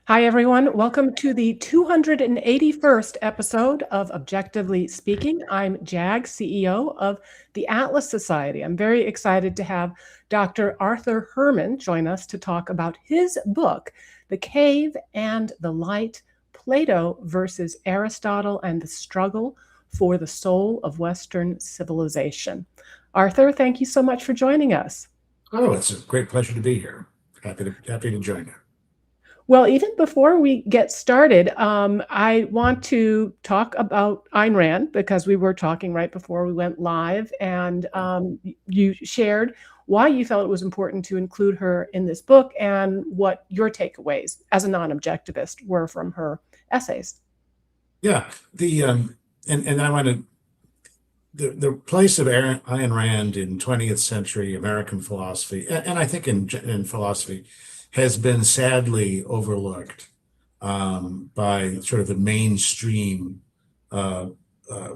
Hi, everyone. Welcome to the 281st episode of Objectively Speaking. I'm Jag, CEO of the Atlas Society. I'm very excited to have Dr. Arthur Herman join us to talk about his book, The Cave and the Light, Plato versus Aristotle and the Struggle for the Soul of Western Civilization. Arthur, thank you so much for joining us. Oh, it's a great pleasure to be here. Happy to join you. Well, even before we get started, I want to talk about Ayn Rand because we were talking right before we went live, and you shared why you felt it was important to include her in this book and what your takeaways as a non-objectivist were from her essays. Yeah, and I want to the place of Ayn Rand in 20th century American philosophy, and I think in philosophy, has been sadly overlooked by sort of the mainstream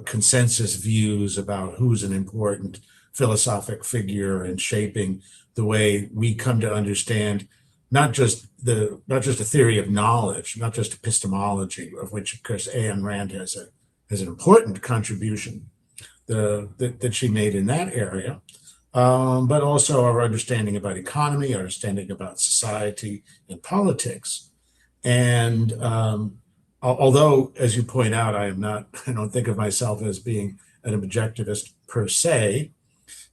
consensus views about who's an important philosophic figure in shaping the way we come to understand not just a theory of knowledge, not just epistemology, of which of course Ayn Rand has an important contribution that she made in that area, but also our understanding about economy, our understanding about society and politics. And although, as you point out, I don't think of myself as being an objectivist per se.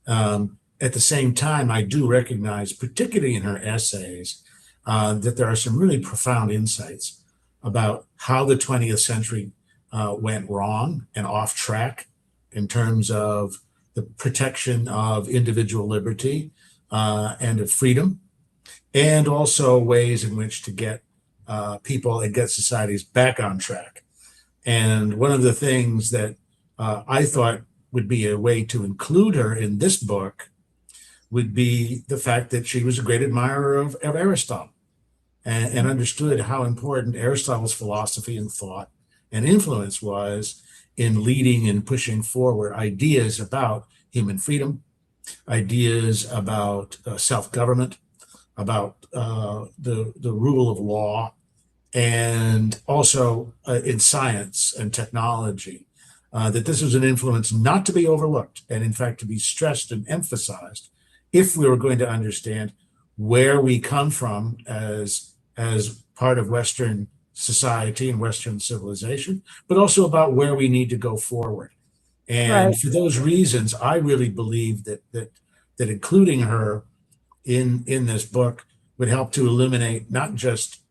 At the same time, I do recognize, particularly in her essays, that there are some really profound insights about how the 20th century went wrong and off track in terms of the protection of individual liberty and of freedom, and also ways in which to get people and get societies back on track. And one of the things that I thought would be a way to include her in this book would be the fact that she was a great admirer of Aristotle and understood how important Aristotle's philosophy and thought and influence was in leading and pushing forward ideas about human freedom, ideas about self-government, about the rule of law, and also in science and technology, that this was an influence not to be overlooked, and in fact to be stressed and emphasized if we were going to understand where we come from as part of Western society and Western civilization, but also about where we need to go forward. And Right. for those reasons, I really believe that including her in this book would help to illuminate not just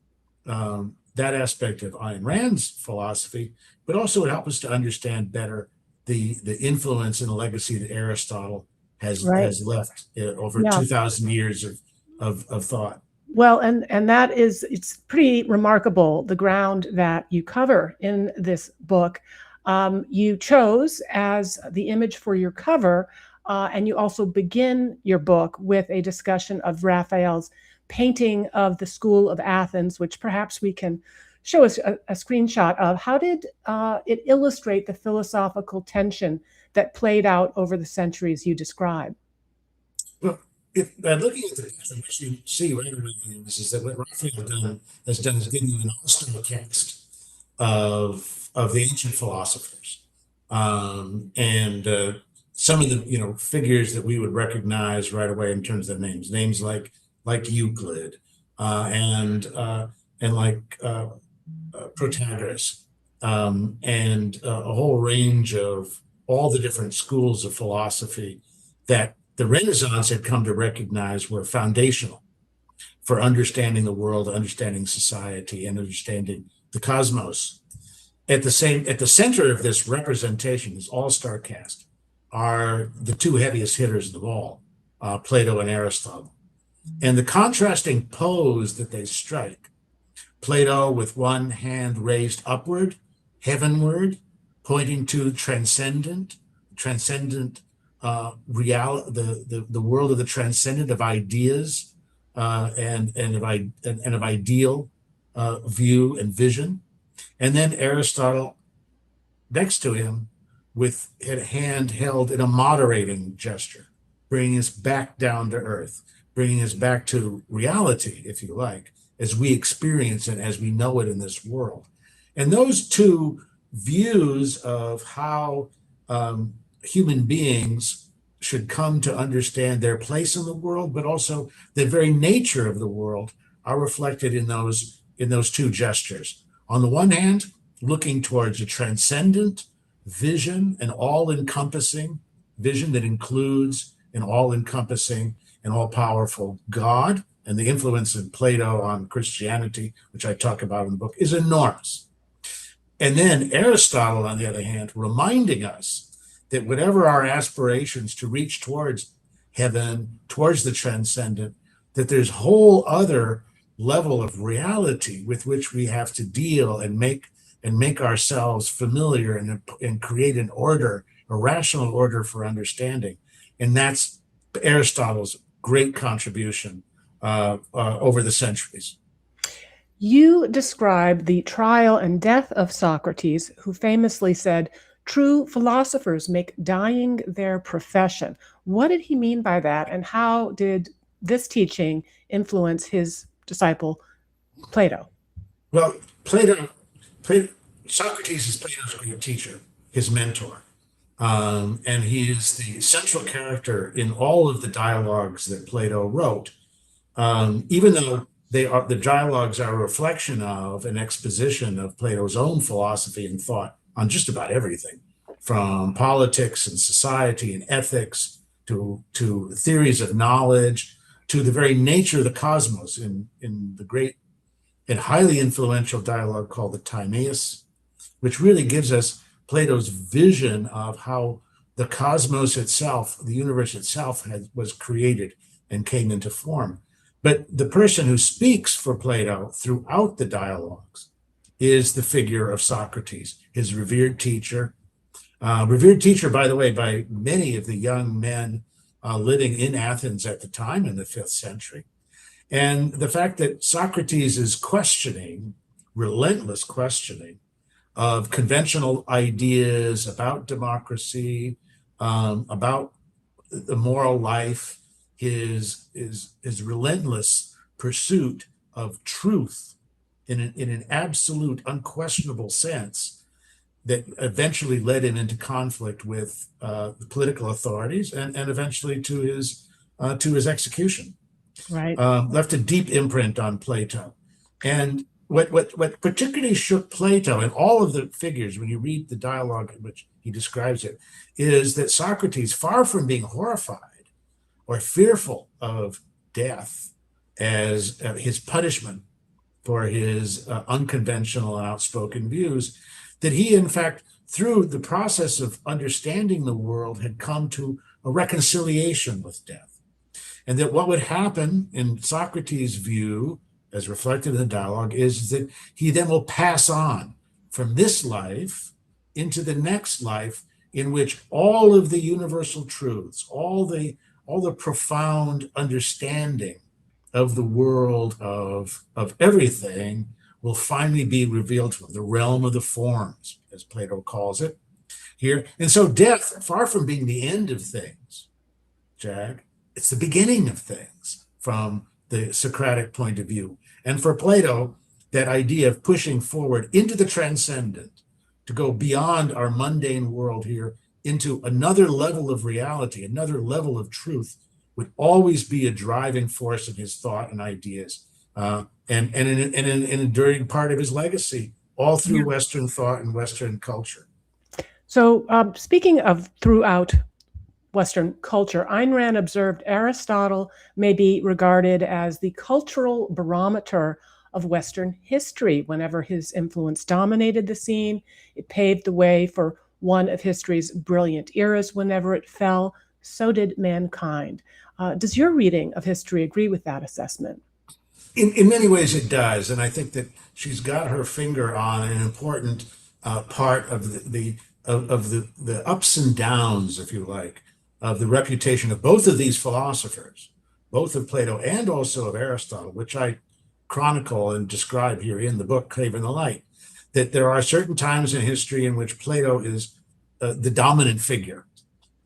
that aspect of Ayn Rand's philosophy, but also would help us to understand better the influence and the legacy that Aristotle Right. has left over Yeah. 2,000 years of thought. Well, and that is, it's pretty remarkable, the ground that you cover in this book. You chose as the image for your cover, and you also begin your book with a discussion of Raphael's painting of the School of Athens, which perhaps we can show us a screenshot of. How did it illustrate the philosophical tension that played out over the centuries you describe? Well, if by looking at the picture, what you see right away is that what Raphael has done is given you an all-star cast of the ancient philosophers, and some of the figures that we would recognize right away in terms of their names like Euclid and like Protagoras, and a whole range of all the different schools of philosophy that the Renaissance had come to recognize were foundational for understanding the world, understanding society, and understanding the cosmos. At the center of this representation, this all-star cast, are the two heaviest hitters of them all, Plato and Aristotle. And the contrasting pose that they strike, Plato with one hand raised upward, heavenward, pointing to transcendent the world of the transcendent, of ideas, and of ideal view and vision. And then Aristotle next to him with a hand held in a moderating gesture, bringing us back down to earth, bringing us back to reality, if you like, as we experience it, as we know it in this world. And those two views of how human beings should come to understand their place in the world, but also the very nature of the world, are reflected in those two gestures. On the one hand, looking towards a transcendent vision, an all-encompassing vision that includes an all-encompassing and all-powerful God, and the influence of Plato on Christianity, which I talk about in the book, is enormous. And then Aristotle, on the other hand, reminding us that whatever our aspirations to reach towards heaven, towards the transcendent, that there's whole other level of reality with which we have to deal and make ourselves familiar and create an order, a rational order for understanding. And that's Aristotle's great contribution over the centuries. You describe the trial and death of Socrates, who famously said, "True philosophers make dying their profession." What did he mean by that, and how did this teaching influence his disciple, Plato? Well, Socrates is Plato's great teacher, his mentor. And he is the central character in all of the dialogues that Plato wrote. Even though the dialogues are a reflection of an exposition of Plato's own philosophy and thought on just about everything, from politics and society and ethics to theories of knowledge, to the very nature of the cosmos in the great and highly influential dialogue called the Timaeus, which really gives us Plato's vision of how the cosmos itself, the universe itself, was created and came into form. But the person who speaks for Plato throughout the dialogues is the figure of Socrates, his revered teacher. Revered teacher, by the way, by many of the young men living in Athens at the time in the 5th century. And the fact that Socrates is questioning, relentless questioning, of conventional ideas about democracy, about the moral life, his relentless pursuit of truth in an absolute, unquestionable sense that eventually led him into conflict with the political authorities and eventually to his execution. Right. Left a deep imprint on Plato. And what particularly shook Plato and all of the figures, when you read the dialogue in which he describes it, is that Socrates, far from being horrified or fearful of death as his punishment for his unconventional and outspoken views, that he, in fact, through the process of understanding the world, had come to a reconciliation with death. And that what would happen in Socrates' view, as reflected in the dialogue, is that he then will pass on from this life into the next life, in which all of the universal truths, all the profound understanding of the world of everything will finally be revealed to him, the realm of the forms, as Plato calls it here. And so death, far from being the end of things, Jack, it's the beginning of things from the Socratic point of view. And for Plato, that idea of pushing forward into the transcendent, to go beyond our mundane world here into another level of reality, another level of truth, would always be a driving force in his thought and ideas, and an enduring part of his legacy, all through Western thought and Western culture. So speaking of throughout Western culture, Ayn Rand observed Aristotle may be regarded as the cultural barometer of Western history. Whenever his influence dominated the scene, it paved the way for one of history's brilliant eras. Whenever it fell, so did mankind. Does your reading of history agree with that assessment? In many ways it does, and I think that she's got her finger on an important part of the ups and downs, if you like, of the reputation of both of these philosophers, both of Plato and also of Aristotle, which I chronicle and describe here in the book, Craving the Light, that there are certain times in history in which Plato is the dominant figure.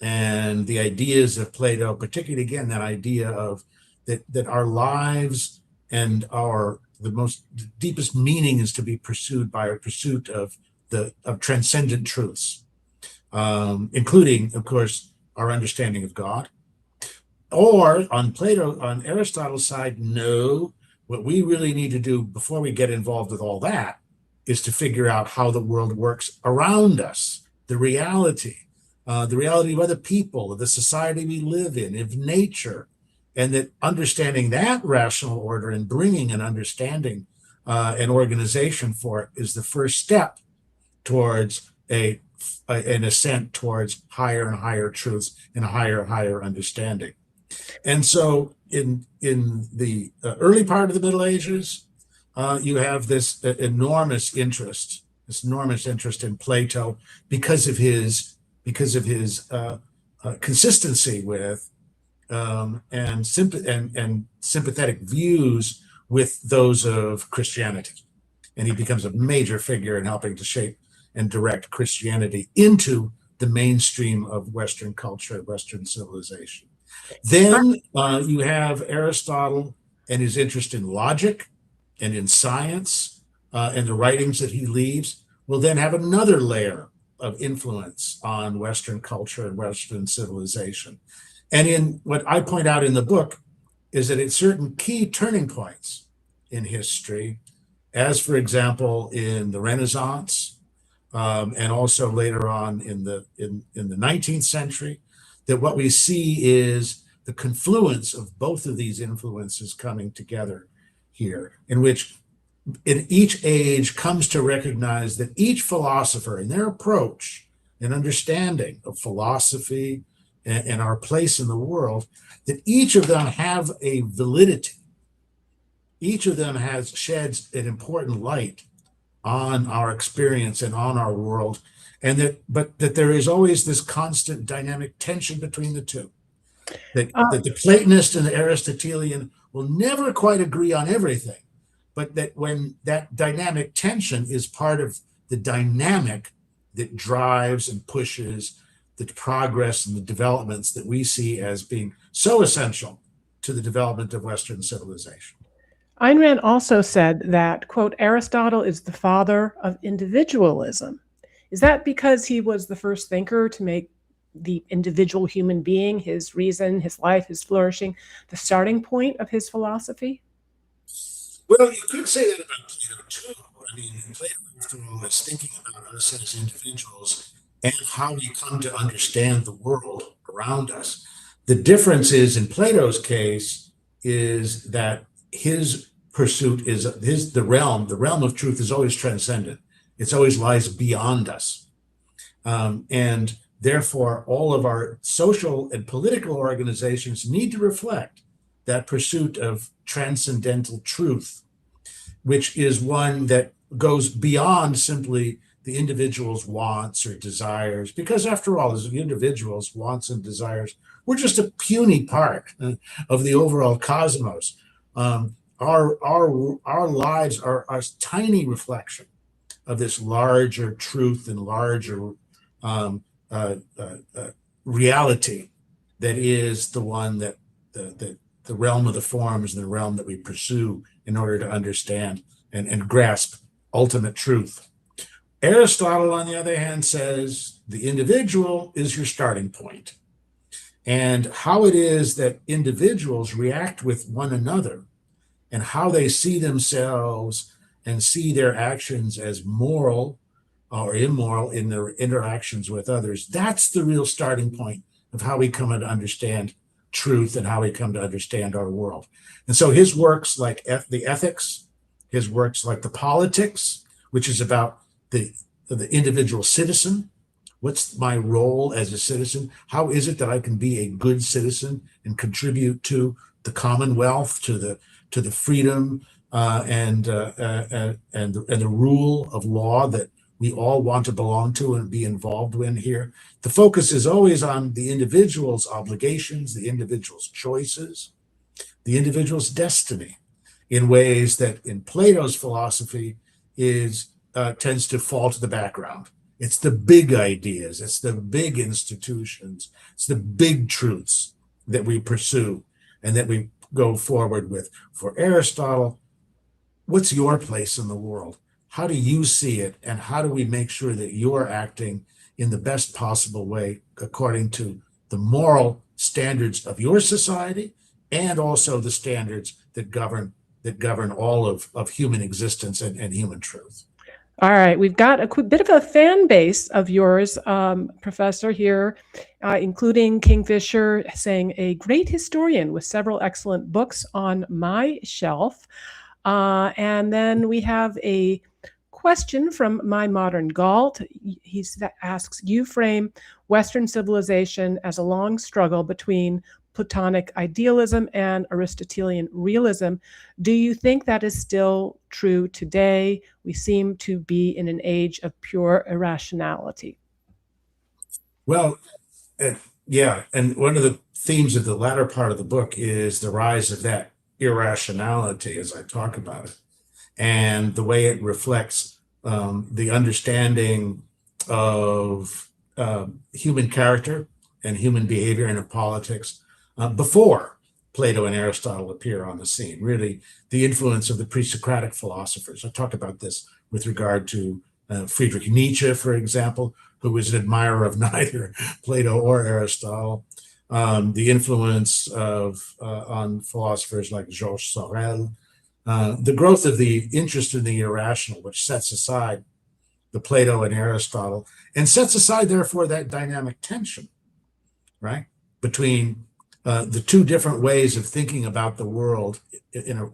And the ideas of Plato, particularly, again, that idea of that our lives and our the deepest meaning is to be pursued by a pursuit of transcendent truths, including, of course, our understanding of God. Or on Aristotle's side, no, what we really need to do before we get involved with all that is to figure out how the world works around us, the reality of other people, of the society we live in, of nature, and that understanding that rational order and bringing an understanding and organization for it is the first step towards an ascent towards higher and higher truths and a higher and higher understanding. And so in the early part of the Middle Ages, you have this enormous interest in Plato because of his consistency with and sympathetic views with those of Christianity. And he becomes a major figure in helping to shape and direct Christianity into the mainstream of Western culture, Western civilization. Then you have Aristotle and his interest in logic and in science, and the writings that he leaves will then have another layer of influence on Western culture and Western civilization. And in what I point out in the book is that at certain key turning points in history, as for example in the Renaissance, and also later on in the 19th century, that what we see is the confluence of both of these influences coming together here, in which in each age comes to recognize that each philosopher in their approach and understanding of philosophy and our place in the world, that each of them have a validity. Each of them sheds an important light on our experience and on our world, but that there is always this constant dynamic tension between the two. That the Platonist and the Aristotelian will never quite agree on everything, but that when that dynamic tension is part of the dynamic that drives and pushes the progress and the developments that we see as being so essential to the development of Western civilization. Ayn Rand also said that, quote, Aristotle is the father of individualism. Is that because he was the first thinker to make the individual human being, his reason, his life, his flourishing, the starting point of his philosophy? Well, you could say that about Plato too. I mean, Plato, after all, is thinking about us as individuals and how we come to understand the world around us. The difference is, in Plato's case, is that his pursuit is the realm of truth is always transcendent. It's always lies beyond us. And therefore, all of our social and political organizations need to reflect that pursuit of transcendental truth, which is one that goes beyond simply the individual's wants or desires, because after all, as individuals' wants and desires, we're just a puny part of the overall cosmos. Our lives are a tiny reflection of this larger truth and larger reality that is the one that the realm of the forms and the realm that we pursue in order to understand and grasp ultimate truth. Aristotle, on the other hand, says the individual is your starting point. And how it is that individuals react with one another and how they see themselves and see their actions as moral or immoral in their interactions with others, that's the real starting point of how we come to understand truth and how we come to understand our world. And so his works like the ethics, his works like the politics, which is about the individual citizen. What's my role as a citizen? How is it that I can be a good citizen and contribute to the commonwealth, to the freedom and the rule of law that we all want to belong to and be involved in here? The focus is always on the individual's obligations, the individual's choices, the individual's destiny, in ways that in Plato's philosophy tends to fall to the background. It's the big ideas, it's the big institutions, it's the big truths that we pursue and that we go forward with. For Aristotle, what's your place in the world? How do you see it? And how do we make sure that you're acting in the best possible way according to the moral standards of your society and also the standards that govern all of human existence and human truth? All right, we've got a bit of a fan base of yours, Professor, here, including Kingfisher saying, a great historian with several excellent books on my shelf. And then we have a question from My Modern Galt. He asks, you frame Western civilization as a long struggle between Platonic idealism and Aristotelian realism. Do you think that is still true today? We seem to be in an age of pure irrationality. Well, yeah, and one of the themes of the latter part of the book is the rise of that irrationality as I talk about it, and the way it reflects the understanding of human character and human behavior and of politics before Plato and Aristotle appear on the scene. Really, the influence of the pre-Socratic philosophers. I talk about this with regard to Friedrich Nietzsche, for example, who was an admirer of neither Plato or Aristotle. The influence on philosophers like Georges Sorel. The growth of the interest in the irrational, which sets aside the Plato and Aristotle, and sets aside, therefore, that dynamic tension, right, between the two different ways of thinking about the world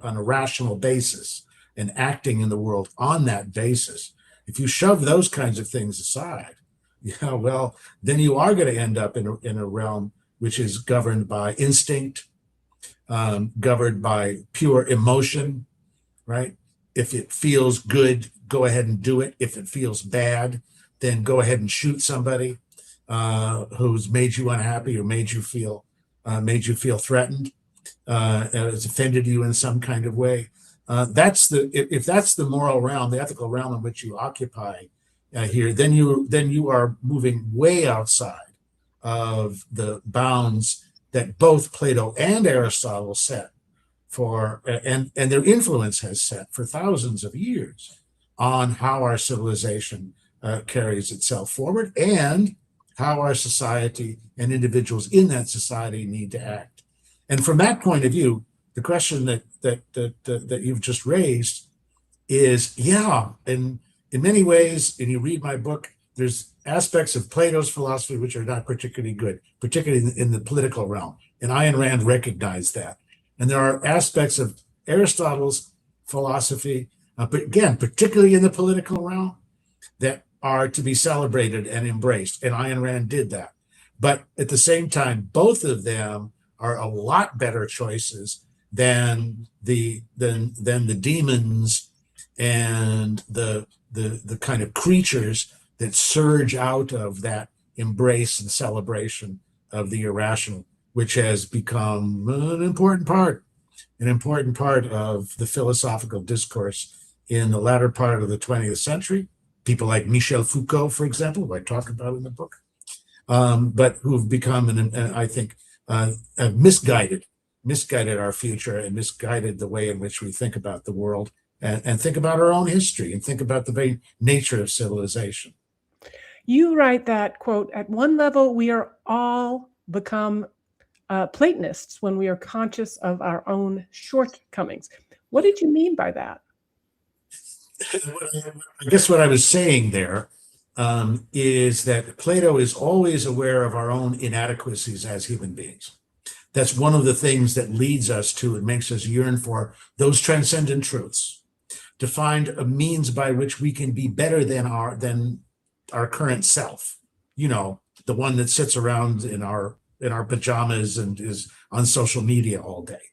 on a rational basis and acting in the world on that basis. If you shove those kinds of things aside, yeah, well, then you are going to end up in a realm which is governed by instinct, governed by pure emotion, right? If it feels good, go ahead and do it. If it feels bad, then go ahead and shoot somebody who's made you unhappy or made you feel threatened, has offended you in some kind of way. If that's the moral realm, the ethical realm in which you occupy here, then you are moving way outside of the bounds that both Plato and Aristotle set for, and their influence has set for thousands of years on how our civilization carries itself forward and how our society and individuals in that society need to act. And from that point of view, the question that you've just raised is, yeah, and in many ways, and you read my book, there's aspects of Plato's philosophy which are not particularly good, particularly in the political realm. And Ayn Rand recognized that. And there are aspects of Aristotle's philosophy, but again, particularly in the political realm, that are to be celebrated and embraced. And Ayn Rand did that. But at the same time, both of them are a lot better choices than the demons and the kind of creatures that surge out of that embrace and celebration of the irrational, which has become an important part of the philosophical discourse in the latter part of the 20th century. People like Michel Foucault, for example, who I talk about in the book, but who've become, I think, misguided our future and misguided the way in which we think about the world and think about our own history and think about the very nature of civilization. You write that, quote, at one level, we are all become Platonists when we are conscious of our own shortcomings. What did you mean by that? I guess what I was saying there is that Plato is always aware of our own inadequacies as human beings. That's one of the things that leads us to and makes us yearn for those transcendent truths, to find a means by which we can be better than our current self. You know, the one that sits around in our pajamas and is on social media all day.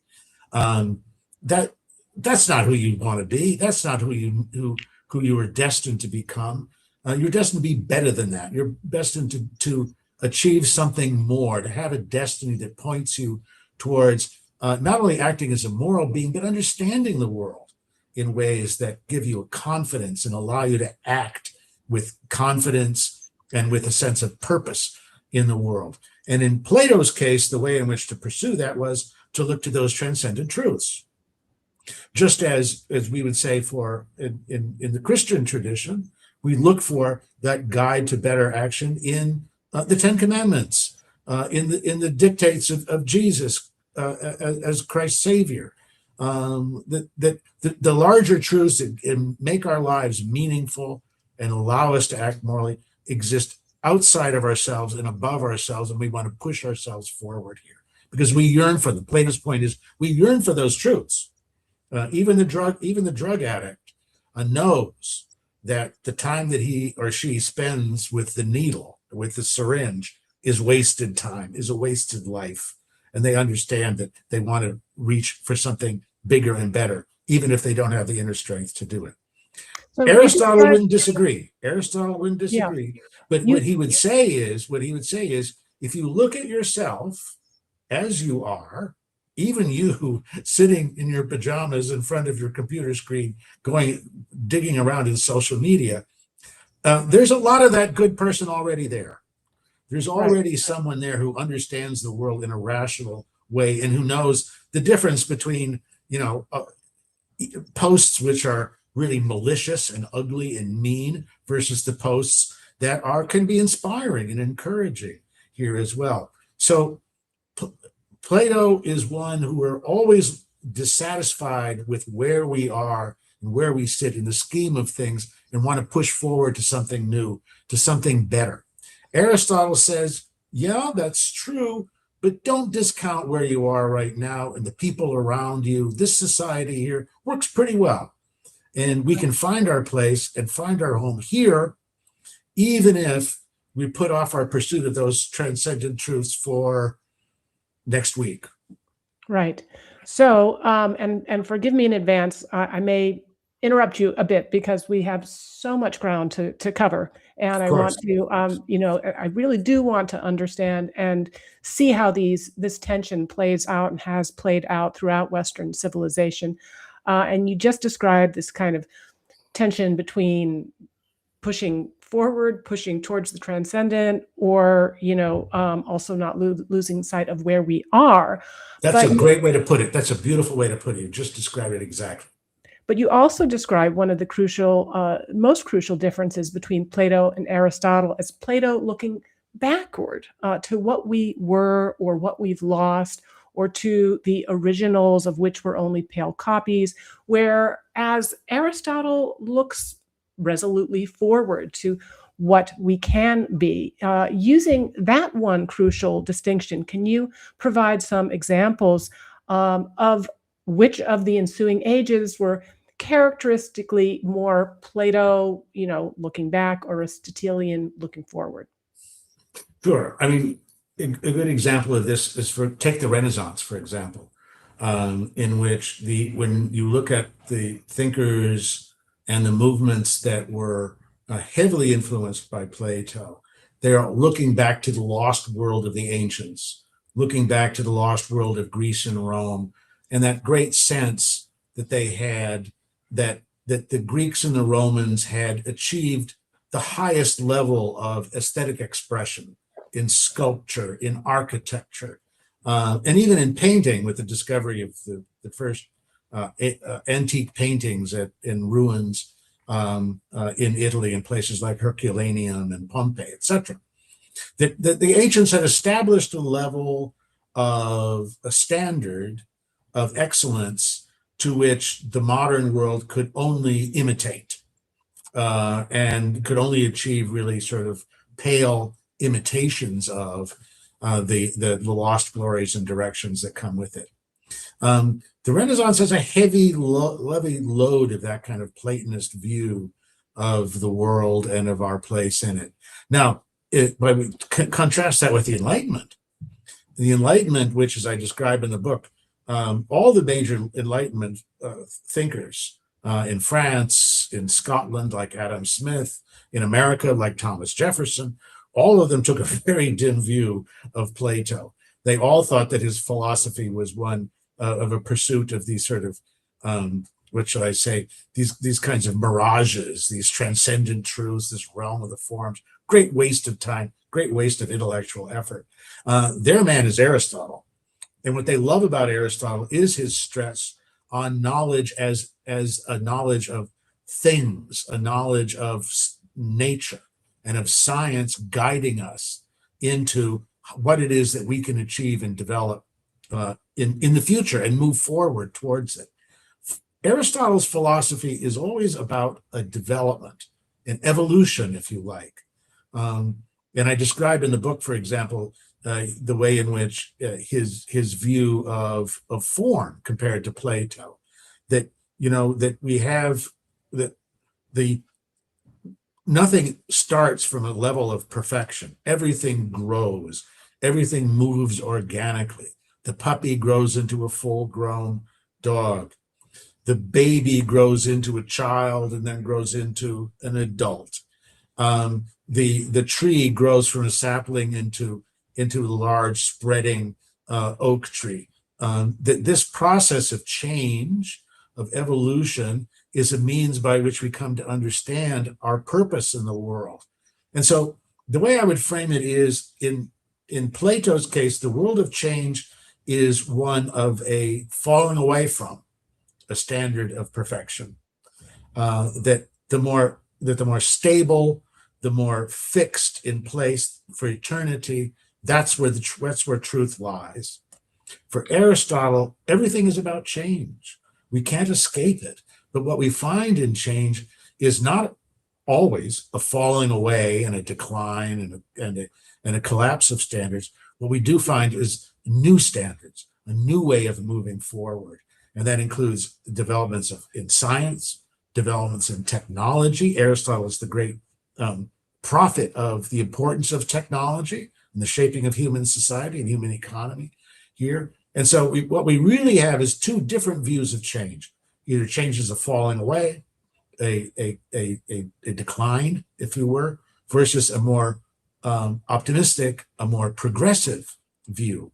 That's not who you want to be. That's not who you are destined to become. You're destined to be better than that. You're destined to achieve something more, to have a destiny that points you towards not only acting as a moral being, but understanding the world in ways that give you a confidence and allow you to act with confidence and with a sense of purpose in the world. And in Plato's case, the way in which to pursue that was to look to those transcendent truths. Just as we would say in the Christian tradition, we look for that guide to better action in the Ten Commandments, in the dictates of Jesus as Christ's Savior. The larger truths that make our lives meaningful and allow us to act morally exist outside of ourselves and above ourselves, and we want to push ourselves forward here because we yearn for them. Plato's point is we yearn for those truths. Even the drug addict knows that the time that he or she spends with the needle, with the syringe, is wasted time, is a wasted life, and they understand that they want to reach for something bigger and better, even if they don't have the inner strength to do it. So Aristotle wouldn't disagree. Yeah. But what he would say is, if you look at yourself as you are, even you sitting in your pajamas in front of your computer screen, digging around in social media, there's a lot of that good person already there. There's already someone there who understands the world in a rational way and who knows the difference between, posts which are really malicious and ugly and mean versus the posts that can be inspiring and encouraging here as well. So Plato is one who are always dissatisfied with where we are and where we sit in the scheme of things and want to push forward to something new, to something better. Aristotle says, yeah, that's true, but don't discount where you are right now and the people around you. This society here works pretty well. And we can find our place and find our home here, even if we put off our pursuit of those transcendent truths for next week. Right. So, and forgive me in advance, I may interrupt you a bit because we have so much ground to cover. And I want to, I really do want to understand and see how this tension plays out and has played out throughout Western civilization. And you just described this kind of tension between pushing forward, pushing towards the transcendent, or, also not losing sight of where we are. That's a great way to put it. That's a beautiful way to put it. You just described it exactly. But you also describe one of the most crucial differences between Plato and Aristotle as Plato looking backward to what we were or what we've lost, or to the originals of which were only pale copies, whereas Aristotle looks resolutely forward to what we can be. Using that one crucial distinction, can you provide some examples of which of the ensuing ages were characteristically more Plato, looking back, or Aristotelian looking forward? Sure. I mean, a good example of this is take the Renaissance, for example, in which when you look at the thinkers and the movements that were heavily influenced by Plato, they're looking back to the lost world of the ancients, looking back to the lost world of Greece and Rome, and that great sense that they had that the Greeks and the Romans had achieved the highest level of aesthetic expression in sculpture, in architecture, and even in painting, with the discovery of the first antique paintings in ruins in Italy, in places like Herculaneum and Pompeii, etc. The ancients had established a level of a standard of excellence to which the modern world could only imitate and could only achieve really sort of pale imitations of the lost glories and directions that come with it. The Renaissance has a heavy load of that kind of Platonist view of the world and of our place in it. Now, but we contrast that with the Enlightenment. The Enlightenment, which, as I describe in the book, all the major Enlightenment thinkers in France, in Scotland, like Adam Smith, in America, like Thomas Jefferson, all of them took a very dim view of Plato. They all thought that his philosophy was one of a pursuit of these sort of, what shall I say, these kinds of mirages, these transcendent truths, this realm of the forms. Great waste of time, great waste of intellectual effort. Their man is Aristotle. And what they love about Aristotle is his stress on knowledge as a knowledge of things, a knowledge of nature and of science guiding us into what it is that we can achieve and develop in the future and move forward towards it. Aristotle's philosophy is always about a development, an evolution, if you like. And I describe in the book, for example, the way in which his view of form compared to Plato, that that we have that nothing starts from a level of perfection. Everything grows, everything moves organically. The puppy grows into a full-grown dog. The baby grows into a child and then grows into an adult. The tree grows from a sapling into a large spreading oak tree. That this process of change, of evolution, is a means by which we come to understand our purpose in the world. And so the way I would frame it is, in Plato's case, the world of change is one of a falling away from a standard of perfection. That the more stable, the more fixed in place for eternity, that's where truth lies. For Aristotle, everything is about change. We can't escape it. But what we find in change is not always a falling away and a decline and a collapse of standards. What we do find is new standards, a new way of moving forward. And that includes developments in science, developments in technology. Aristotle is the great prophet of the importance of technology and the shaping of human society and human economy here. And so what we really have is two different views of change. Either change is a falling away, a decline, if you were, versus a more optimistic, a more progressive view.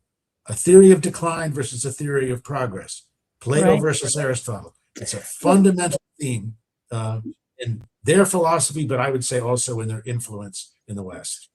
A theory of decline versus a theory of progress. Plato versus Aristotle. It's a fundamental theme in their philosophy, but I would say also in their influence in the West.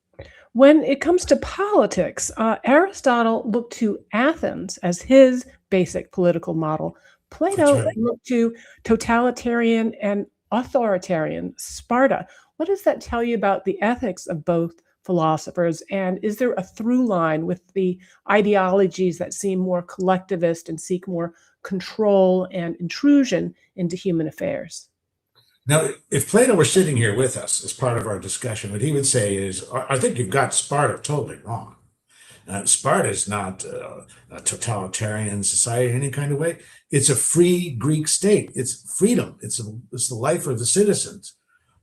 When it comes to politics, Aristotle looked to Athens as his basic political model. Plato looked to totalitarian and authoritarian Sparta. What does that tell you about the ethics of both philosophers? And is there a through line with the ideologies that seem more collectivist and seek more control and intrusion into human affairs? Now, if Plato were sitting here with us as part of our discussion, what he would say is, I think you've got Sparta totally wrong. Sparta is not a totalitarian society in any kind of way. It's a free Greek state. It's freedom. It's the life of the citizens.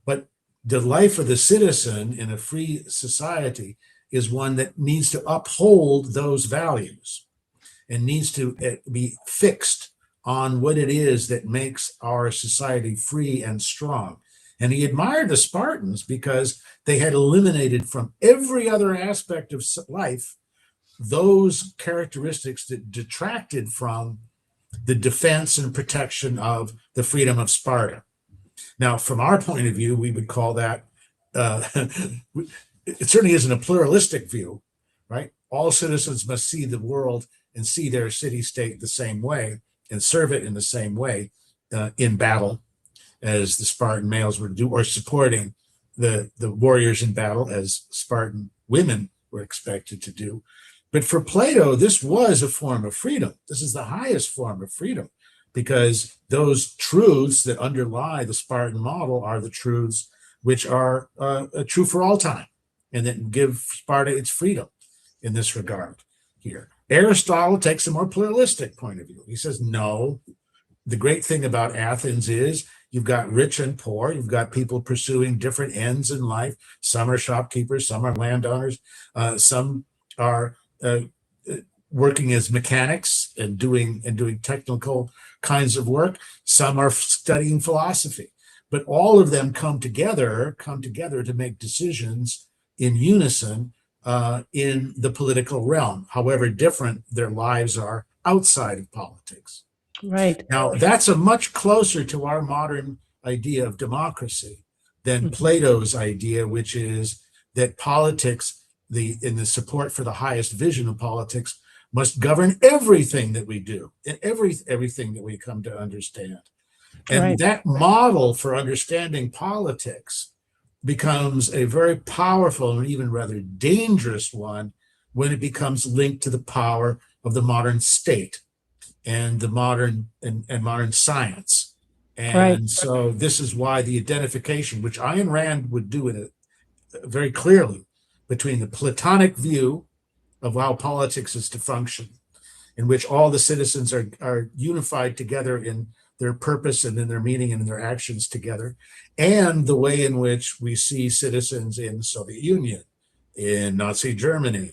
But the life of the citizen in a free society is one that needs to uphold those values and needs to be fixed on what it is that makes our society free and strong. And he admired the Spartans because they had eliminated from every other aspect of life those characteristics that detracted from the defense and protection of the freedom of Sparta. Now, from our point of view, we would call that, it certainly isn't a pluralistic view, right? All citizens must see the world and see their city-state the same way and serve it in the same way in battle as the Spartan males would do, or supporting the warriors in battle as Spartan women were expected to do. But for Plato, this was a form of freedom. This is the highest form of freedom, because those truths that underlie the Spartan model are the truths which are true for all time, and that give Sparta its freedom in this regard here. Aristotle takes a more pluralistic point of view. He says, no, the great thing about Athens is you've got rich and poor. You've got people pursuing different ends in life. Some are shopkeepers, some are landowners, some are working as mechanics and doing technical kinds of work. Some are studying philosophy, but all of them come together to make decisions in unison in the political realm, however different their lives are outside of politics. Right. Now, that's a much closer to our modern idea of democracy than Plato's idea, which is that politics, in the support for the highest vision of politics, must govern everything that we do and everything that we come to understand. And Right. that model for understanding politics becomes a very powerful and even rather dangerous one when it becomes linked to the power of the modern state and the modern science. And Right. so this is why the identification, which Ayn Rand would do it very clearly, between the Platonic view of how politics is to function, in which all the citizens are unified together in their purpose and in their meaning and in their actions together, and the way in which we see citizens in the Soviet Union, in Nazi Germany,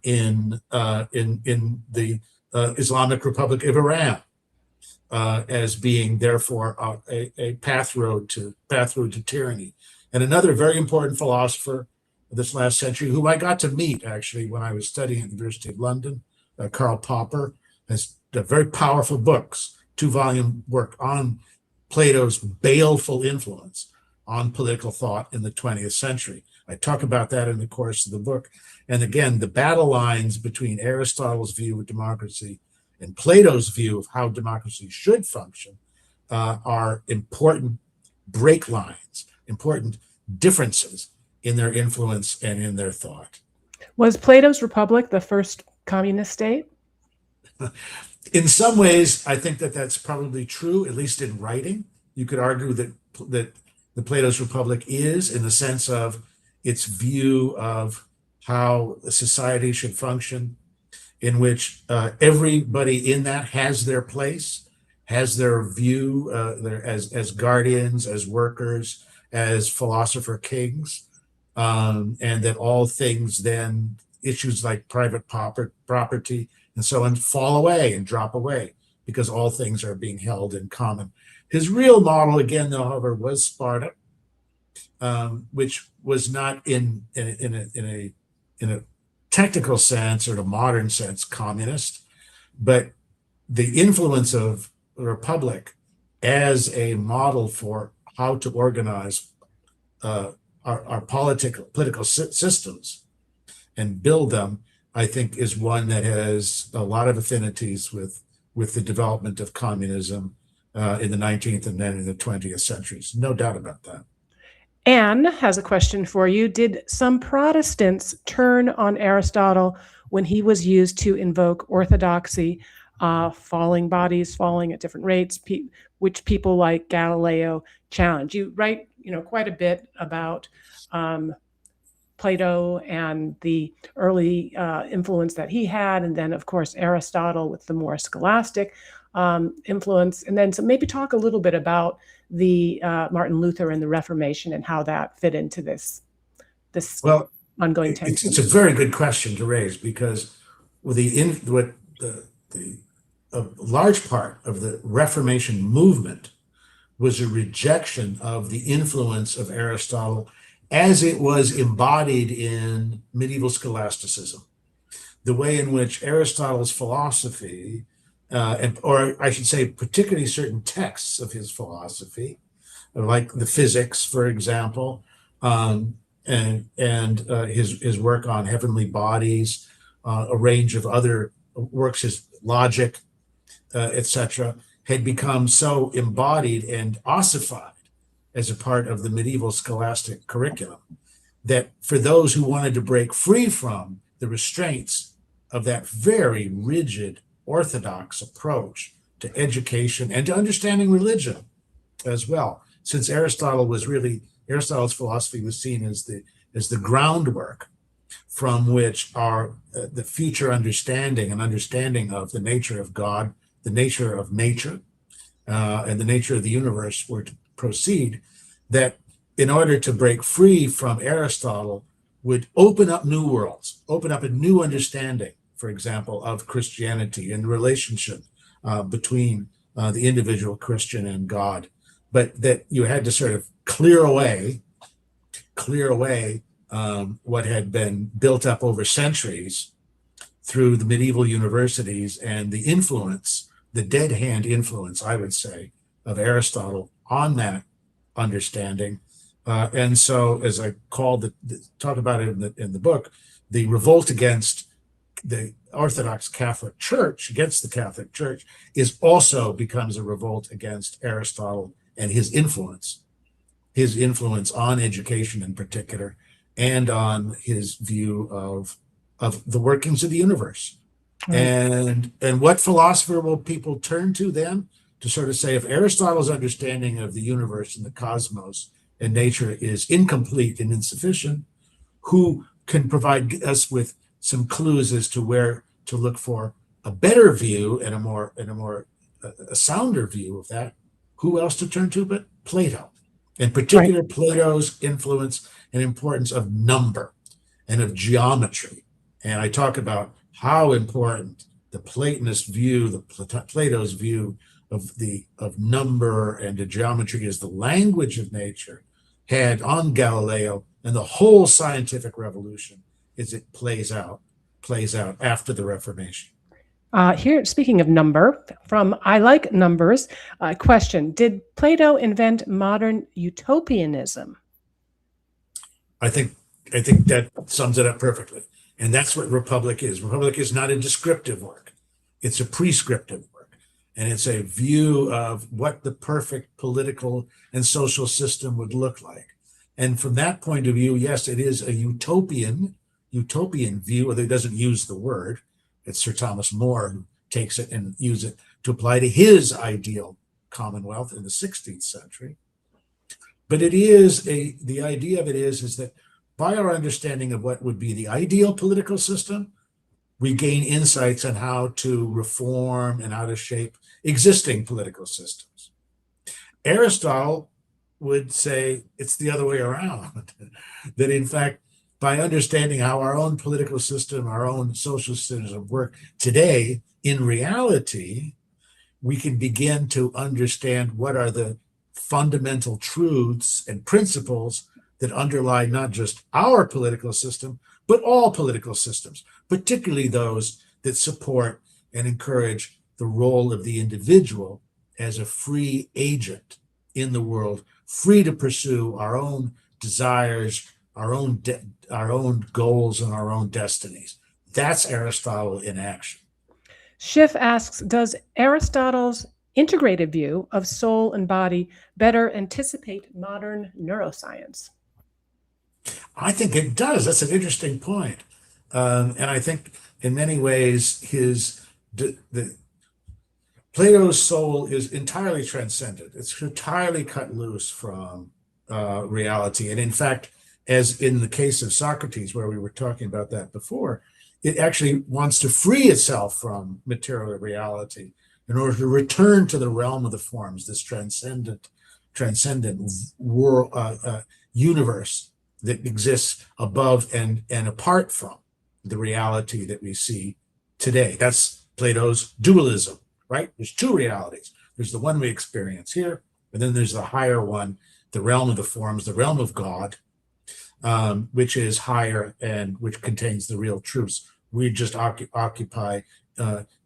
in the Islamic Republic of Iran, as being therefore a path road to tyranny. And another very important philosopher of this last century, who I got to meet actually when I was studying at the University of London, Karl Popper, has very powerful books, 2-volume work on Plato's baleful influence on political thought in the 20th century. I talk about that in the course of the book. And again, the battle lines between Aristotle's view of democracy and Plato's view of how democracy should function are important break lines, important differences in their influence and in their thought. Was Plato's Republic the first communist state? In some ways, I think that that's probably true, at least in writing. You could argue that the Plato's Republic is, in the sense of its view of how a society should function, in which everybody in that has their place, has their view, as guardians, as workers, as philosopher kings, and that all things then, issues like private property and so on, fall away and drop away because all things are being held in common. His real model, again, though, however, was Sparta, which was not in a technical sense or in a modern sense communist, but the influence of the Republic as a model for how to organize our political systems and build them, I think, is one that has a lot of affinities with the development of communism in the 19th and then in the 20th centuries. No doubt about that. Anne has a question for you. Did some Protestants turn on Aristotle when he was used to invoke orthodoxy, falling bodies falling at different rates, which people like Galileo challenge? You write, quite a bit about Plato and the early influence that he had, and then, of course, Aristotle with the more scholastic influence. And then, so maybe talk a little bit about the Martin Luther and the Reformation and how that fit into this ongoing tension. It's a very good question to raise, because a large part of the Reformation movement was a rejection of the influence of Aristotle as it was embodied in medieval scholasticism. The way in which Aristotle's philosophy, or I should say, particularly certain texts of his philosophy, like the Physics, for example, and his work on heavenly bodies, a range of other works, his Logic, etc., had become so embodied and ossified as a part of the medieval scholastic curriculum that for those who wanted to break free from the restraints of that very rigid orthodox approach to education and to understanding religion as well, since Aristotle's philosophy was seen as the groundwork from which the future understanding of the nature of God, the nature of nature, and the nature of the universe were to proceed, that in order to break free from Aristotle would open up new worlds, open up a new understanding, for example, of Christianity and the relationship between the individual Christian and God, but that you had to sort of clear away what had been built up over centuries through the medieval universities and the influence, the dead hand influence, I would say, of Aristotle on that understanding. And so, as I talk about it in the book, the revolt against the Orthodox Catholic Church, against the Catholic Church, is also becomes a revolt against Aristotle and his influence on education in particular, and on his view of the workings of the universe. Right. And what philosopher will people turn to then to sort of say, if Aristotle's understanding of the universe and the cosmos and nature is incomplete and insufficient, who can provide us with some clues as to where to look for a better view and a sounder view of that? Who else to turn to but Plato? In particular, right. Plato's influence and importance of number and of geometry. And I talk about how important the Platonist view, Plato's view of number and the geometry as the language of nature had on Galileo and the whole scientific revolution as it plays out after the Reformation. Here, speaking of number, from I Like Numbers, question: did Plato invent modern utopianism? I think that sums it up perfectly. And that's what Republic is. Republic is not a descriptive work. It's a prescriptive work. And it's a view of what the perfect political and social system would look like. And from that point of view, yes, it is a utopian view, although it doesn't use the word. It's Sir Thomas More who takes it and uses it to apply to his ideal commonwealth in the 16th century. But it is the idea of it is that by our understanding of what would be the ideal political system, we gain insights on how to reform and how to shape existing political systems. Aristotle would say it's the other way around, that in fact, by understanding how our own political system, our own social systems work today, in reality, we can begin to understand what are the fundamental truths and principles that underlie not just our political system, but all political systems, particularly those that support and encourage the role of the individual as a free agent in the world, free to pursue our own desires, our own goals, and our own destinies. That's Aristotle in action. Schiff asks, does Aristotle's integrated view of soul and body better anticipate modern neuroscience? I think it does. That's an interesting point. And I think in many ways Plato's soul is entirely transcendent. It's entirely cut loose from reality. And in fact, as in the case of Socrates, where we were talking about that before, it actually wants to free itself from material reality in order to return to the realm of the forms, this transcendent world, universe that exists above and apart from the reality that we see today. That's Plato's dualism, right? There's two realities. There's the one we experience here, and then there's the higher one, the realm of the forms, the realm of God, which is higher and which contains the real truths. We just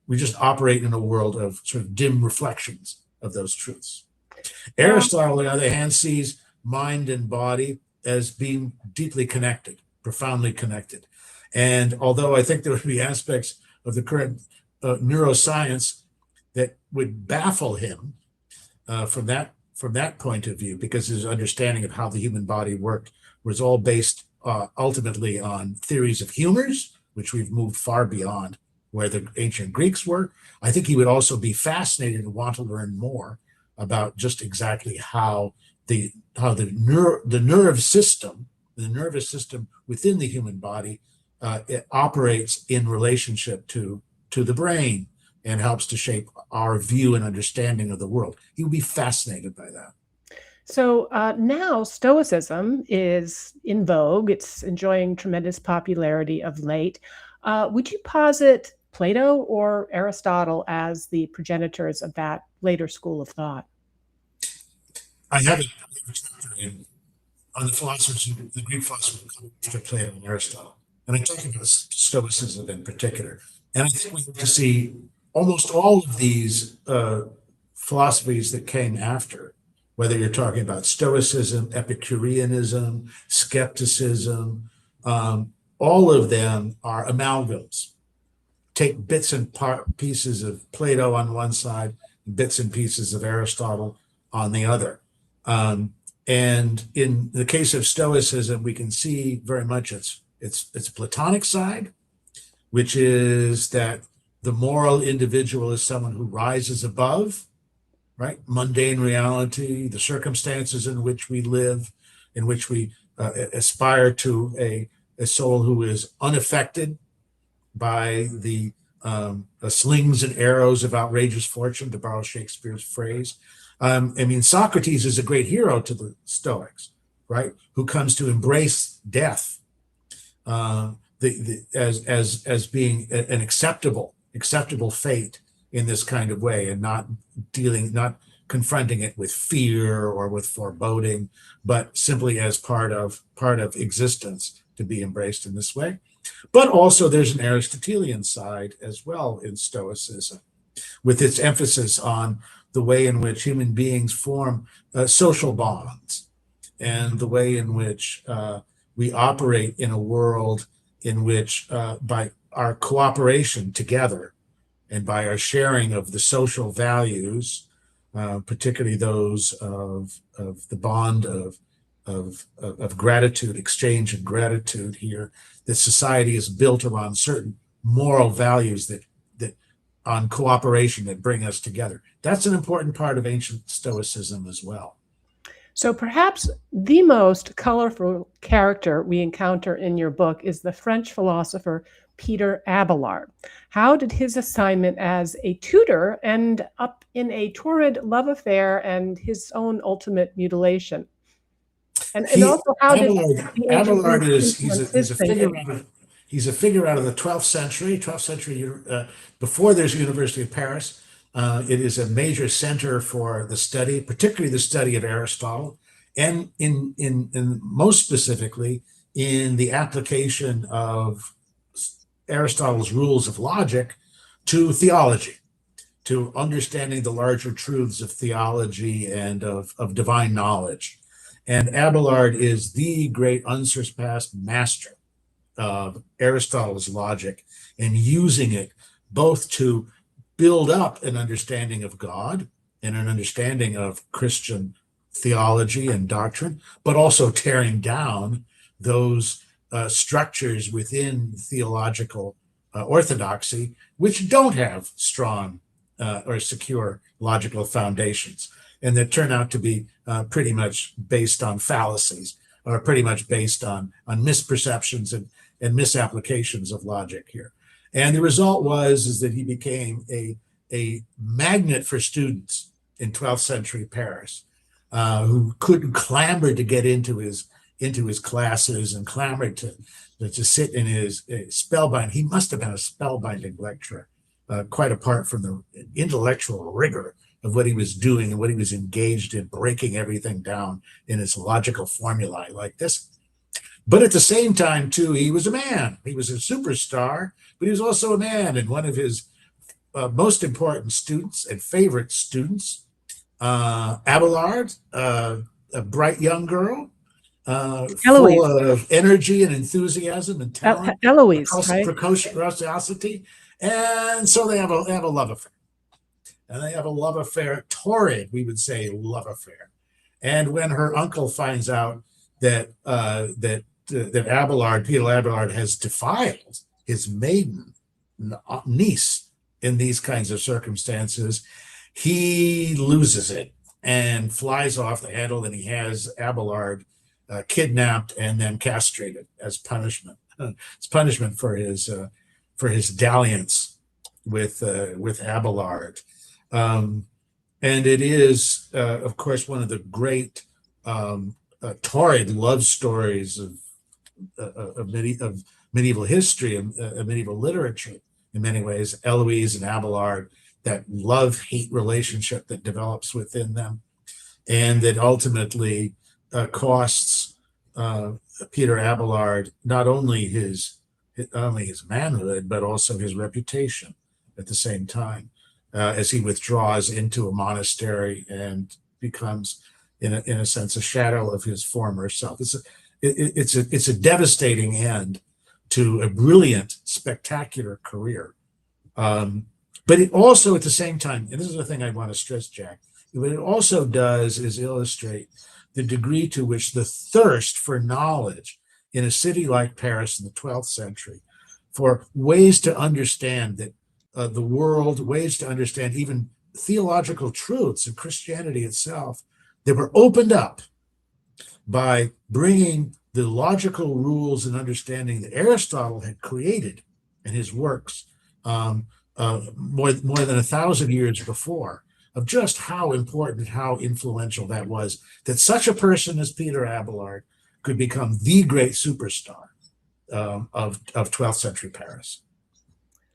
we just operate in a world of sort of dim reflections of those truths. Aristotle, on the other hand, sees mind and body as being deeply connected, profoundly connected. And although I think there would be aspects of the current neuroscience that would baffle him from that point of view, because his understanding of how the human body worked was all based ultimately on theories of humors, which we've moved far beyond where the ancient Greeks were. I think he would also be fascinated and want to learn more about just exactly how the nervous system within the human body it operates in relationship to the brain and helps to shape our view and understanding of the world. He would be fascinated by that. So now Stoicism is in vogue. It's enjoying tremendous popularity of late. Would you posit Plato or Aristotle as the progenitors of that later school of thought? I have a chapter on the philosophers, the Greek philosophers after Plato and Aristotle, and I'm talking about Stoicism in particular. And I think we have to see almost all of these philosophies that came after, whether you're talking about Stoicism, Epicureanism, skepticism, all of them are amalgams take bits and pieces of Plato on one side, bits and pieces of Aristotle on the other. And in the case of Stoicism, we can see very much its Platonic side, which is that the moral individual is someone who rises above, right, mundane reality, the circumstances in which we live, in which we aspire to a soul who is unaffected by the slings and arrows of outrageous fortune, to borrow Shakespeare's phrase. I mean, Socrates is a great hero to the Stoics, right? Who comes to embrace death as being an acceptable fate in this kind of way, and not confronting it with fear or with foreboding, but simply as part of existence to be embraced in this way. But also there's an Aristotelian side as well in Stoicism, with its emphasis on the way in which human beings form social bonds, and the way in which we operate in a world in which by our cooperation together and by our sharing of the social values, particularly those of the bond of gratitude, exchange and gratitude here, that society is built around certain moral values that on cooperation that bring us together. That's an important part of ancient Stoicism as well. So perhaps the most colorful character we encounter in your book is the French philosopher Peter Abelard. How did his assignment as a tutor end up in a torrid love affair and his own ultimate mutilation? And also, how Abelard is he's a figure out of the 12th century. Before there's the University of Paris. It is a major center for the study, particularly the study of Aristotle, and in most specifically in the application of Aristotle's rules of logic to theology, to understanding the larger truths of theology and of divine knowledge. And Abelard is the great unsurpassed master of Aristotle's logic, and using it both to build up an understanding of God and an understanding of Christian theology and doctrine, but also tearing down those structures within theological orthodoxy which don't have strong or secure logical foundations, and that turn out to be pretty much based on fallacies, or pretty much based on misperceptions and misapplications of logic here. And the result is that he became a magnet for students in 12th century Paris, who couldn't clamor to get into his classes and clamored to sit in his spellbind. He must have been a spellbinding lecturer, quite apart from the intellectual rigor of what he was doing and what he was engaged in, breaking everything down in its logical formulae like this. But at the same time, too, he was a man. He was a superstar, but he was also a man. And one of his most important students and favorite students, Abelard, a bright young girl, full of energy and enthusiasm and talent, Eloise, right? Precociosity. And so they have a love affair. And they have a love affair, torrid, we would say, love affair. And when her uncle finds out that Peter Abelard has defiled his maiden niece in these kinds of circumstances, he loses it and flies off the handle, and he has Abelard kidnapped and then castrated as punishment. It's punishment for his dalliance with Abelard. And it is, of course, one of the great torrid love stories of medieval history and medieval literature. In many ways, Eloise and Abelard, that love-hate relationship that develops within them, and that ultimately costs Peter Abelard not only his manhood, but also his reputation at the same time, as he withdraws into a monastery and becomes, in a sense, a shadow of his former self. It's a devastating end to a brilliant, spectacular career But it also, at the same time, and this is the thing I want to stress, Jack, what it also does is illustrate the degree to which the thirst for knowledge in a city like Paris in the 12th century, for ways to understand that the world, ways to understand even theological truths and Christianity itself, that were opened up by bringing the logical rules and understanding that Aristotle had created in his works more than 1,000 years before, of just how important, how influential that was, that such a person as Peter Abelard could become the great superstar of 12th century Paris.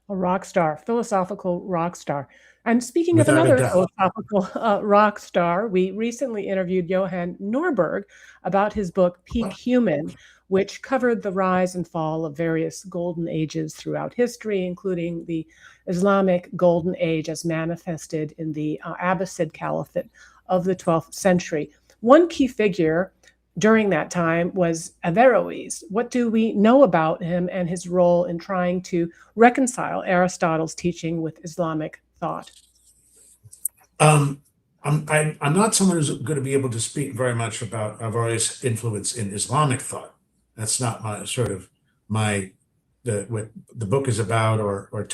A rock star, philosophical rock star. And speaking of Without a another doubt. philosophical rock star, we recently interviewed Johann Norberg about his book Peak Human, which covered the rise and fall of various golden ages throughout history, including the Islamic golden age as manifested in the Abbasid Caliphate of the 12th century. One key figure during that time was Averroes. What do we know about him and his role in trying to reconcile Aristotle's teaching with Islamic thought? I'm not someone who's going to be able to speak very much about Averroes' influence in Islamic thought. That's not my what the book is about, or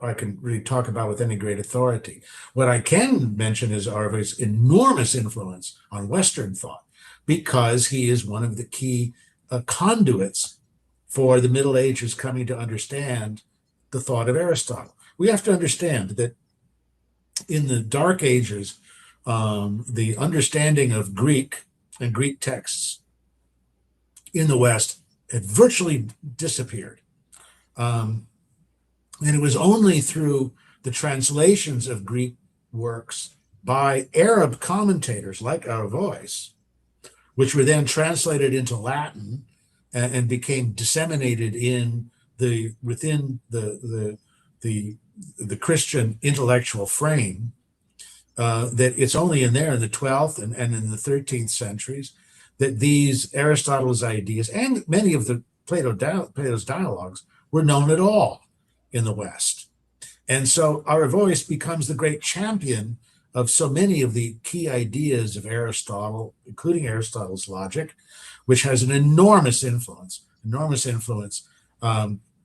I can really talk about with any great authority. What I can mention is Averroes' enormous influence on Western thought, because he is one of the key conduits for the Middle Ages coming to understand the thought of Aristotle. We have to understand that in the Dark Ages, the understanding of Greek and Greek texts in the West had virtually disappeared. And it was only through the translations of Greek works by Arab commentators like Averroes, which were then translated into Latin and became disseminated within the Christian intellectual frame, that it's only in there in the 12th and in the 13th centuries that these Aristotle's ideas and many of the Plato's dialogues were known at all in the West. And so Averroes becomes the great champion of so many of the key ideas of Aristotle, including Aristotle's logic, which has an enormous influence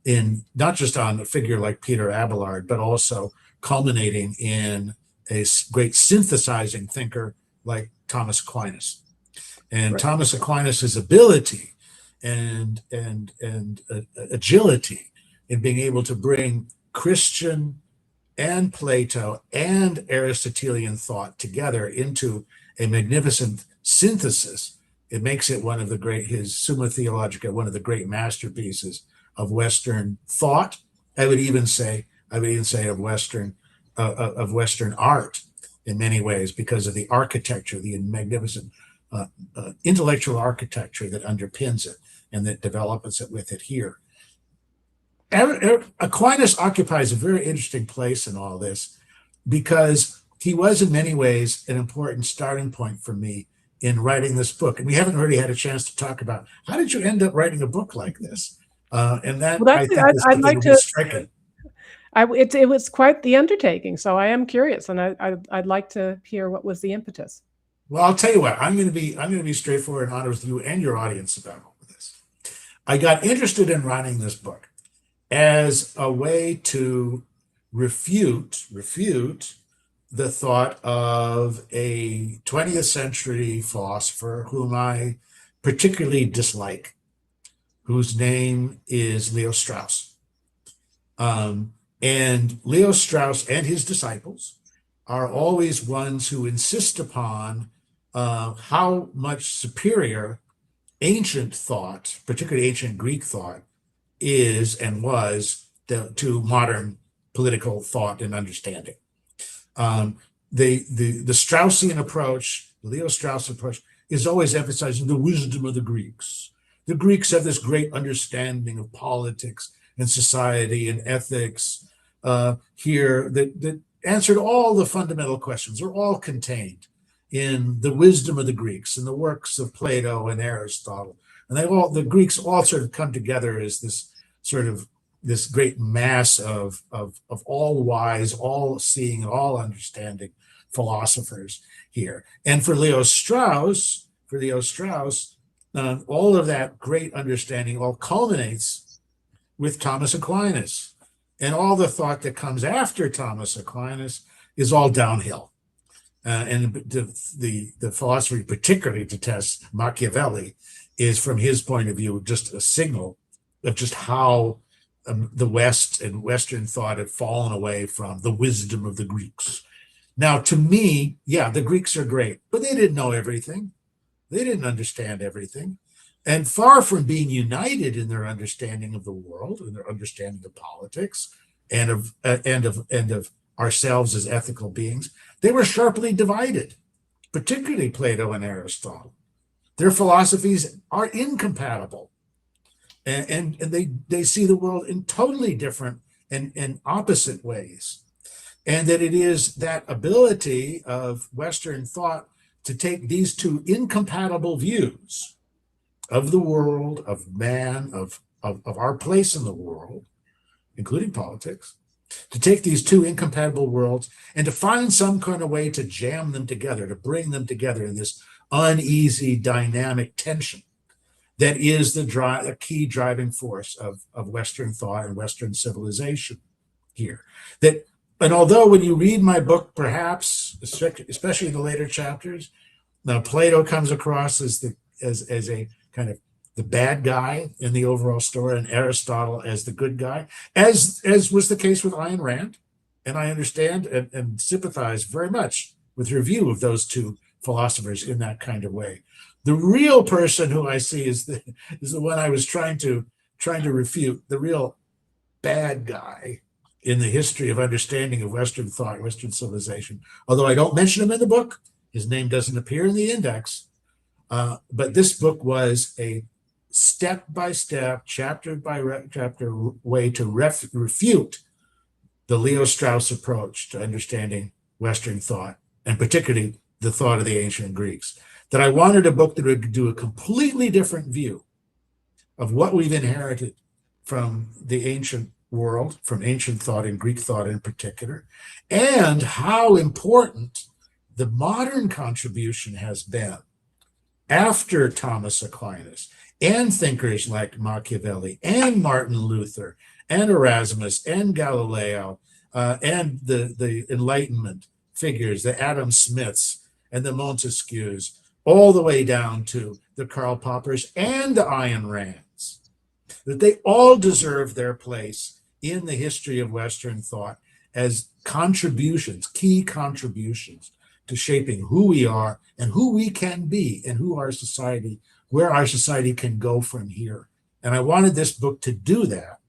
in not just on a figure like Peter Abelard, but also culminating in a great synthesizing thinker like Thomas Aquinas. And right. Thomas Aquinas' ability and agility in being able to bring Christian and Plato and Aristotelian thought together into a magnificent synthesis, it makes it one of the great, his Summa Theologica, one of the great masterpieces of Western thought. I would even say of Western art in many ways, because of the architecture, the magnificent intellectual architecture that underpins it and that develops it with it here. Aquinas occupies a very interesting place in all this, because he was in many ways an important starting point for me in writing this book. And we haven't really had a chance to talk about how did you end up writing a book like this? And that, well, I think is something that was striking. It was quite the undertaking, so I am curious, and I'd like to hear what was the impetus. Well, I'll tell you what, I'm going to be straightforward and honest with you and your audience about all of this. I got interested in writing this book as a way to refute the thought of a 20th century philosopher whom I particularly dislike, whose name is Leo Strauss. And Leo Strauss and his disciples are always ones who insist upon how much superior ancient thought, particularly ancient Greek thought, is and was to modern political thought and understanding. The Straussian approach, the Leo Strauss approach, is always emphasizing the wisdom of the Greeks. The Greeks have this great understanding of politics and society and ethics here that answered all the fundamental questions, are all contained in the wisdom of the Greeks and the works of Plato and Aristotle. And the Greeks all sort of come together as this sort of this great mass of all wise, all seeing, all understanding philosophers here. And for Leo Strauss, all of that great understanding all culminates with Thomas Aquinas. And all the thought that comes after Thomas Aquinas is all downhill. And the philosopher particularly detests Machiavelli is, from his point of view, just a signal of just how the West and Western thought had fallen away from the wisdom of the Greeks. Now, to me, yeah, the Greeks are great, but they didn't know everything. They didn't understand everything. And far from being united in their understanding of the world and their understanding of politics and of ourselves as ethical beings, they were sharply divided, particularly Plato and Aristotle. Their philosophies are incompatible, and they see the world in totally different and opposite ways. And that it is that ability of Western thought to take these two incompatible views of the world, of man, of our place in the world, including politics, to take these two incompatible worlds and to find some kind of way to jam them together, to bring them together in this uneasy, dynamic tension that is the key driving force of Western thought and Western civilization here. And although when you read my book, perhaps, especially the later chapters, now Plato comes across as a kind of the bad guy in the overall story, and Aristotle as the good guy, as was the case with Ayn Rand. And I understand and sympathize very much with her view of those two philosophers in that kind of way. The real person who I see is the one I was trying to refute, the real bad guy in the history of understanding of Western thought, Western civilization. Although I don't mention him in the book, his name doesn't appear in the index. But this book was a step-by-step, chapter-by-chapter way to refute the Leo Strauss approach to understanding Western thought, and particularly the thought of the ancient Greeks. That I wanted a book that would do a completely different view of what we've inherited from the ancient world, from ancient thought and Greek thought in particular, and how important the modern contribution has been after Thomas Aquinas, and thinkers like Machiavelli and Martin Luther and Erasmus and Galileo and the Enlightenment figures, the Adam Smiths and the Montesquieus, all the way down to the Karl Poppers and the Ayn Rands, that they all deserve their place in the history of Western thought as contributions, key contributions to shaping who we are and who we can be and where our society can go from here. And I wanted this book to do that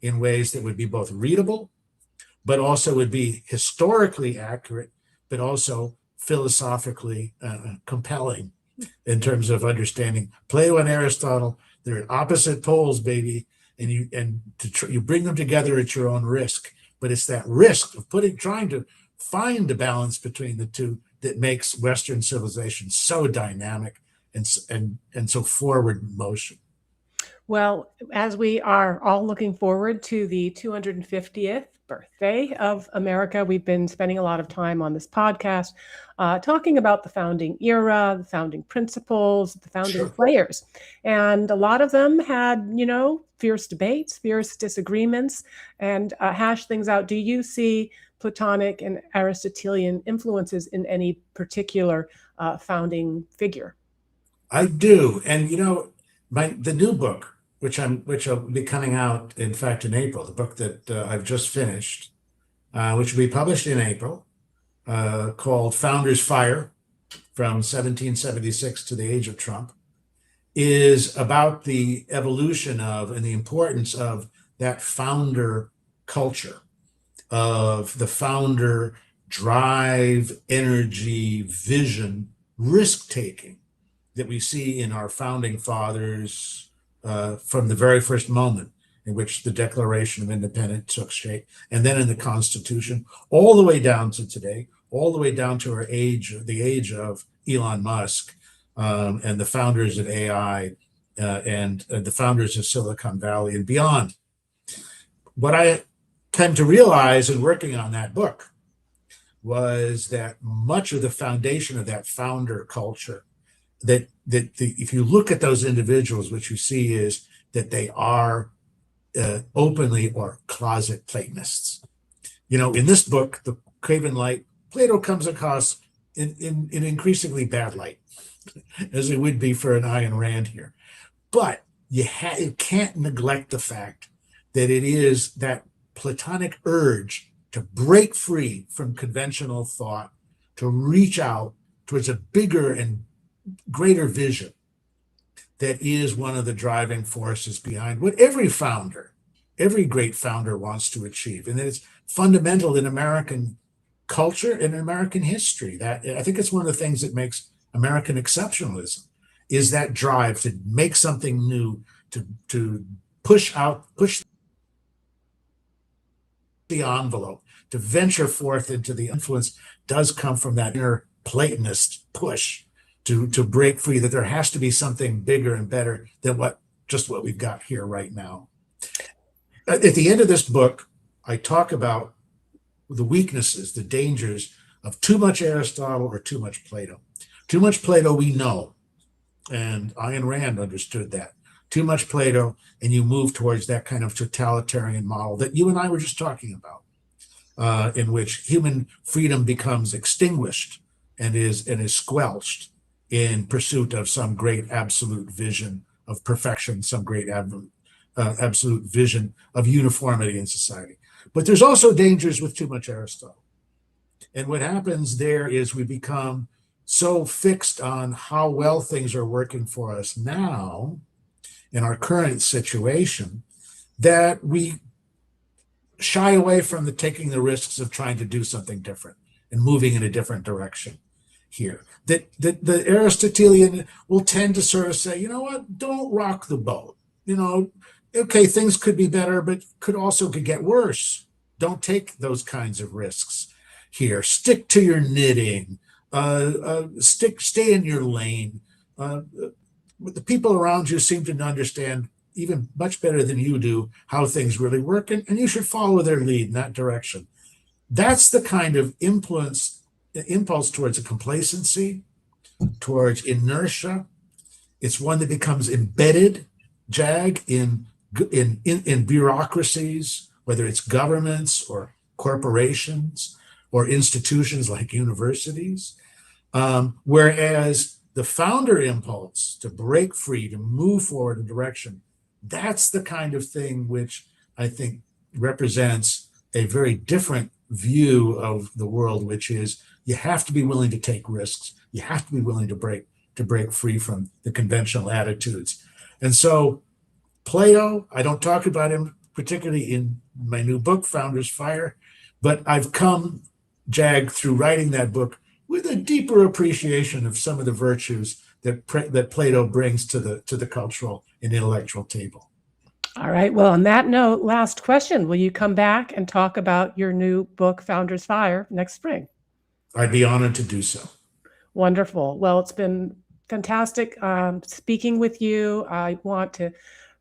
in ways that would be both readable, but also would be historically accurate, but also philosophically compelling in terms of understanding Plato and Aristotle. They're at opposite poles, baby, and you bring them together at your own risk. But it's that risk of trying to find a balance between the two that makes Western civilization so dynamic and so forward in motion. Well, as we are all looking forward to the 250th birthday of America, we've been spending a lot of time on this podcast talking about the founding era, the founding principles, the founding players. And a lot of them had, fierce debates, fierce disagreements, and hash things out. Do you see Platonic and Aristotelian influences in any particular founding figure? I do. And, the new book, which will be coming out, in fact, in April, the book that I've just finished, which will be published in April, called Founders Fire, from 1776 to the Age of Trump, is about the evolution of and the importance of that founder culture, of the founder drive, energy, vision, risk-taking that we see in our founding fathers from the very first moment in which the Declaration of Independence took shape, and then in the Constitution, all the way down to today, all the way down to the age of Elon Musk and the founders of AI and the founders of Silicon Valley and beyond. what I came to realize in working on that book was that much of the foundation of that founder culture, if you look at those individuals, what you see is that they are openly or closet Platonists. In this book, The Craven Light, Plato comes across in increasingly bad light, as it would be for an Ayn Rand here. But you can't neglect the fact that it is that Platonic urge to break free from conventional thought, to reach out towards a bigger and greater vision, that is one of the driving forces behind what every great founder wants to achieve. And it's fundamental in American culture and American history. That I think it's one of the things that makes American exceptionalism, is that drive to make something new, to push the envelope, to venture forth into the influence, does come from that inner Platonist push to break free, that there has to be something bigger and better than what we've got here right now. At the end of this book, I talk about the weaknesses, the dangers of too much Aristotle or too much Plato. Too much Plato, we know, and Ayn Rand understood that. Too much Plato, and you move towards that kind of totalitarian model that you and I were just talking about, in which human freedom becomes extinguished and is squelched in pursuit of some great absolute vision of perfection, some great absolute vision of uniformity in society. But there's also dangers with too much Aristotle. And what happens there is we become so fixed on how well things are working for us now in our current situation that we shy away from taking the risks of trying to do something different and moving in a different direction here. That the Aristotelian will tend to sort of say, you know what, don't rock the boat. Okay, things could be better, but could get worse. Don't take those kinds of risks here. Stick to your knitting. Stay in your lane. The people around you seem to understand even much better than you do how things really work, and you should follow their lead in that direction. That's the kind of impulse towards a complacency, towards inertia. It's one that becomes embedded, in bureaucracies, whether it's governments or corporations or institutions like universities. Whereas the founder impulse to break free, to move forward in direction, that's the kind of thing which I think represents a very different view of the world, which is you have to be willing to take risks. You have to be willing to break free from the conventional attitudes. And so Plato, I don't talk about him particularly in my new book, Founder's Fire, but I've come, Jag, through writing that book with a deeper appreciation of some of the virtues that Plato brings to the cultural and intellectual table. All right. Well, on that note, last question. Will you come back and talk about your new book, Founder's Fire, next spring? I'd be honored to do so. Wonderful. Well, it's been fantastic speaking with you. I want to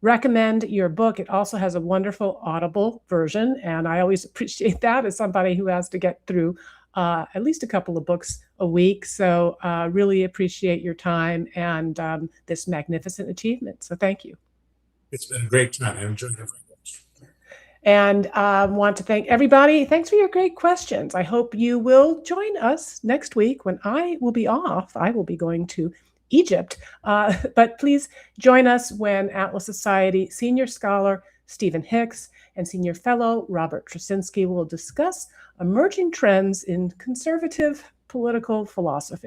recommend your book. It also has a wonderful Audible version, and I always appreciate that as somebody who has to get through at least a couple of books a week. So really appreciate your time and this magnificent achievement. So thank you. It's been a great time. I enjoyed it very much. And want to thank everybody. Thanks for your great questions. I hope you will join us next week when I will be off. I will be going to Egypt. But please join us when Atlas Society Senior Scholar Stephen Hicks and Senior Fellow Robert Trzynski will discuss emerging trends in conservative political philosophy.